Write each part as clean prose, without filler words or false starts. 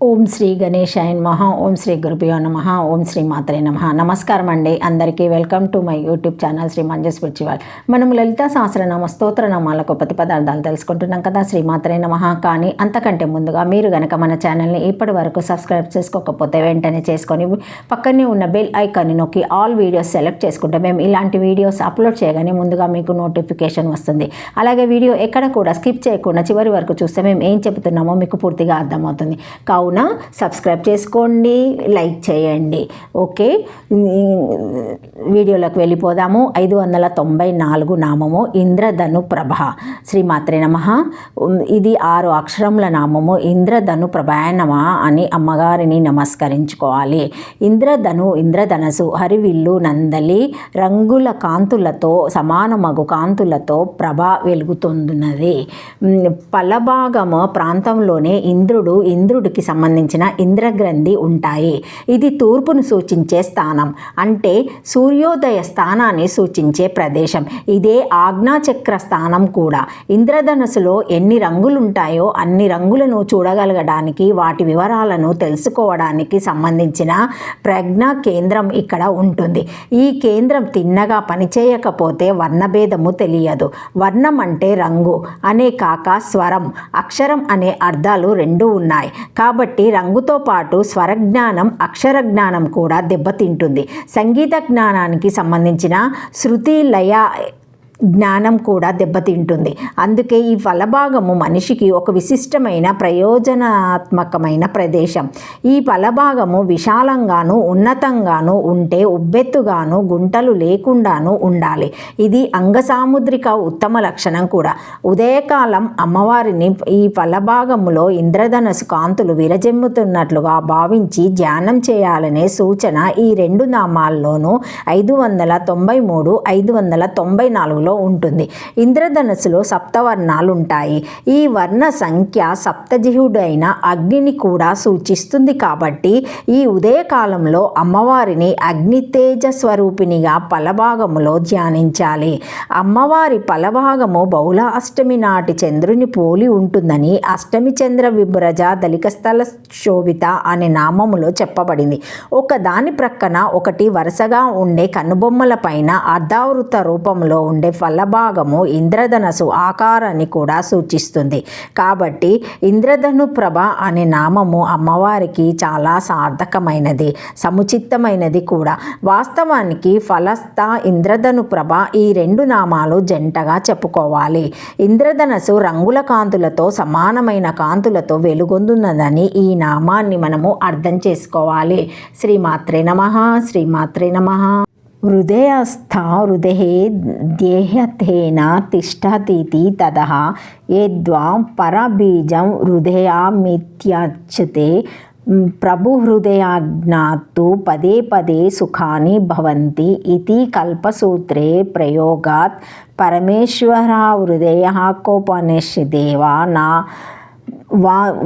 ఓం శ్రీ గణేశాయ నమః. ఓం శ్రీ గురుభ్యో నమః. ఓం శ్రీ మాత్రే నమః. నమస్కారం అండి అందరికీ. Welcome to my YouTube channel Shri Manju spiritual. మనం లలితా సహస్రనామ స్తోత్రనామాలకు ప్రతిపదార్థాలు తెలుసుకుంటున్నాం కదా, శ్రీ మాత్రే నమః. కానీ అంతకంటే ముందుగా మీరు గనక మన ఛానల్ని ఇప్పటి వరకు సబ్స్క్రైబ్ చేసుకోకపోతే వెంటనే చేసుకొని పక్కనే ఉన్న బెల్ ఐకాన్ని నొక్కి ఆల్ వీడియోస్ సెలెక్ట్ చేసుకుంటే మేము ఇలాంటి వీడియోస్ అప్లోడ్ చేయగానే ముందుగా మీకు నోటిఫికేషన్ వస్తుంది. అలాగే వీడియో ఎక్కడ కూడా స్కిప్ చేయకుండా చివరి వరకు చూస్తే మేము ఏం చెబుతున్నామో మీకు పూర్తిగా అర్థమవుతుంది. కావున సబ్స్క్రైబ్ చేసుకోండి, లైక్ చేయండి. ఓకే, వీడియోలోకి వెళ్ళిపోదాము. 594 నామము ఇంద్రధను ప్రభ. శ్రీమాత్రే నమః. ఇది 6 అక్షరముల నామము. ఇంద్రధను ప్రభాయ నమః అని అమ్మగారిని నమస్కరించుకోవాలి. ఇంద్రధనసు హరివిల్లు నందలి రంగుల కాంతులతో సమానమగు కాంతులతో ప్రభ వెలుగుతున్నది. పలభాగము ప్రాంతంలోనే ఇంద్రుడికి సంబంధించిన ఇంద్రగ్రంథి ఉంటాయి. ఇది తూర్పును సూచించే స్థానం, అంటే సూర్యోదయ స్థానాన్ని సూచించే ప్రదేశం. ఇదే ఆజ్ఞాచక్ర స్థానం కూడా. ఇంద్రధనుసులో ఎన్ని రంగులు ఉంటాయో అన్ని రంగులను చూడగలగడానికి, వాటి వివరాలను తెలుసుకోవడానికి సంబంధించిన ప్రజ్ఞా కేంద్రం ఇక్కడ ఉంటుంది. ఈ కేంద్రం తిన్నగా పనిచేయకపోతే వర్ణభేదము తెలియదు. వర్ణం అంటే రంగు అనే కాక స్వరం, అక్షరం అనే అర్థాలు రెండు ఉన్నాయి. కాబట్టి రంగుతో పాటు స్వర జ్ఞానం, అక్షర జ్ఞానం కూడా దెబ్బతింటుంది. సంగీత జ్ఞానానికి సంబంధించిన శృతి లయ జ్ఞానం కూడా దెబ్బతింటుంది. అందుకే ఈ ఫలభాగము మనిషికి ఒక విశిష్టమైన ప్రయోజనాత్మకమైన ప్రదేశం. ఈ ఫలభాగము విశాలంగాను ఉన్నతంగాను ఉంటే ఉబ్బెత్తుగాను గుంటలు లేకుండాను ఉండాలి. ఇది అంగసాముద్రిక ఉత్తమ లక్షణం కూడా. ఉదయకాలం అమ్మవారిని ఈ ఫలభాగములో ఇంద్రధనస్సు కాంతులు విరజెమ్ముతున్నట్లుగా భావించి ధ్యానం చేయాలనే సూచన ఈ 2 నామాల్లోనూ 593, 594 ఉంటుంది. ఇంద్రధనుసులో సప్తవర్ణాలు ఉంటాయి. ఈ వర్ణ సంఖ్య సప్తజిహుడైన అగ్నిని కూడా సూచిస్తుంది. కాబట్టి ఈ ఉదయకాలంలో అమ్మవారిని అగ్ని తేజ స్వరూపిణిగా ఫలభాగములో ధ్యానించాలి. అమ్మవారి ఫలభాగము బహుళ అష్టమి నాటి చంద్రుని పోలి ఉంటుందని అష్టమి చంద్ర విభ్రజ దళికస్థల శోభిత అనే నామములో చెప్పబడింది. ఒకదాని ప్రక్కన ఒకటి వరుసగా ఉండే కనుబొమ్మల పైన అర్ధావృత రూపంలో ఉండే ఫలభాగము ఇంద్రధనసు ఆకారాన్ని కూడా సూచిస్తుంది. కాబట్టి ఇంద్రధను ప్రభ అనే నామము అమ్మవారికి చాలా సార్థకమైనది, సముచితమైనది కూడా. వాస్తవానికి ఫలస్థ, ఇంద్రధను ప్రభ ఈ 2 నామాలు జంటగా చెప్పుకోవాలి. ఇంద్రధనసు రంగుల కాంతులతో సమానమైన కాంతులతో వెలుగొందున్నదని ఈ నామాన్ని మనము అర్థం చేసుకోవాలి. శ్రీమాత్రే నమః. శ్రీమాత్రే నమః. హృదయస్థ హృదయే దేహతేన తిష్టతీతి తదః ఏద్వా పరబీజం హృదయామిత్యచ్యతే ప్రభుహృదయాజ్ఞాత్తు పదే పదే సుఖాని భవంతి ఇతి కల్పసూత్రే ప్రయోగాత్ పరమేశ్వర హృదయోపనిషదేవా నా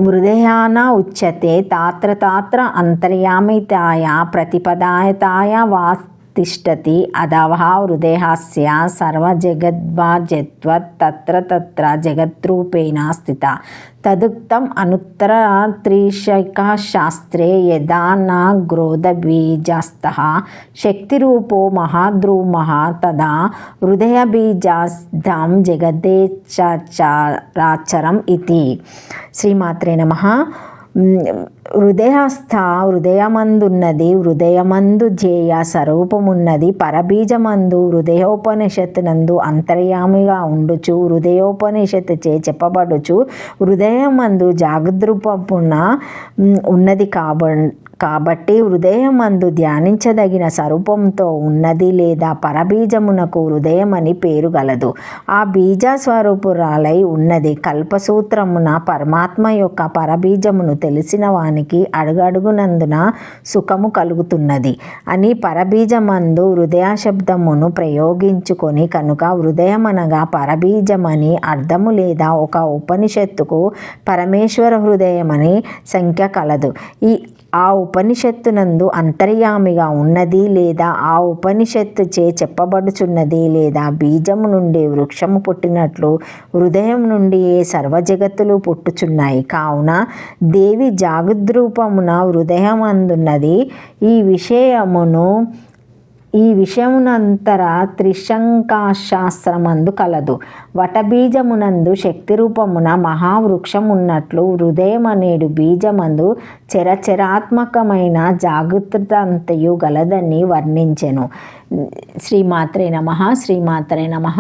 హృదయాన ఉచ్యతే తాత్ర తాత్ర అంతర్యామితాయ ప్రతిపదాయతాయ వా తిష్టతి అధవః హృదయస్య సర్వజగద్వాజ్యత్వత్ తత్ర తత్ర జగద్రూపేణ స్థిత తదుక్తం అనుత్తర త్రిశైకశాస్త్రే యదా న గ్రోధబీజస్థః శక్తిరూపో మహాద్రూమః తదా హృదయబీజస్థం జగదేచరాచరం ఇతి. శ్రీమాత్రే నమః. హృదయస్థ హృదయమందున్నది, హృదయమందు ధ్యేయ స్వరూపమున్నది. పరబీజమందు హృదయోపనిషత్తునందు అంతర్యామిగా ఉండుచు హృదయోపనిషత్తు చే చెప్పబడుచు హృదయమందు జాగృతరూపమున ఉన్నది కాబట్టి హృదయమందు ధ్యానించదగిన స్వరూపంతో ఉన్నది లేదా పరబీజమునకు హృదయమని పేరు గలదు. ఆ బీజ స్వరూపురాలై ఉన్నది. కల్పసూత్రమున పరమాత్మ యొక్క పరబీజమును తెలిసిన వానికి అడుగడుగునందున సుఖము కలుగుతున్నది అని పరబీజమందు హృదయ శబ్దమును ప్రయోగించుకొని కనుక హృదయమనగా పరబీజమని అర్థము లేదా ఒక ఉపనిషత్తుకు పరమేశ్వర హృదయమని సంఖ్య కలదు. ఆ ఉపనిషత్తునందు అంతర్యామిగా ఉన్నది, లేదా ఆ ఉపనిషత్తు చే చెప్పబడుచున్నది, లేదా బీజము నుండి వృక్షము పుట్టినట్లు హృదయం నుండి సర్వజగత్తులు పుట్టుచున్నాయి. కావున దేవి జాగృద్రూపమున హృదయమందున్నది. ఈ విషయమునంతర త్రిశంకాశాస్త్రమందు కలదు. వటబీజమునందు శక్తి రూపమున మహావృక్షమున్నట్లు హృదయమనేడు బీజమందు చరాచరాత్మకమైన జాగృత అంతయు గలదని వర్ణించెను. శ్రీమాత్రే నమః. శ్రీమాత్రే నమః.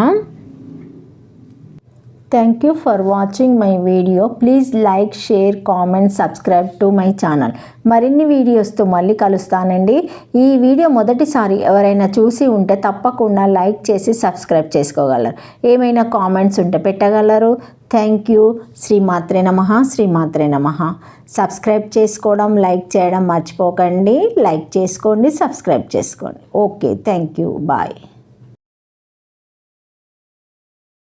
Thank you for watching my video. Please like, share, comment, subscribe to my channel. మరిన్ని వీడియోస్తో మళ్ళీ కలుస్తానండి. ఈ వీడియో మొదటిసారి ఎవరైనా చూసి ఉంటే తప్పకుండా లైక్ చేసి సబ్స్క్రైబ్ చేసుకోగలరు. ఏమైనా కామెంట్స్ ఉంటే పెట్టగలరు. Thank you. శ్రీమాత్రే నమః. శ్రీమాత్రే నమః. సబ్స్క్రైబ్ చేసుకోవడం, లైక్ చేయడం మర్చిపోకండి. లైక్ చేసుకోండి, సబ్స్క్రైబ్ చేసుకోండి. Okay, thank you. బాయ్.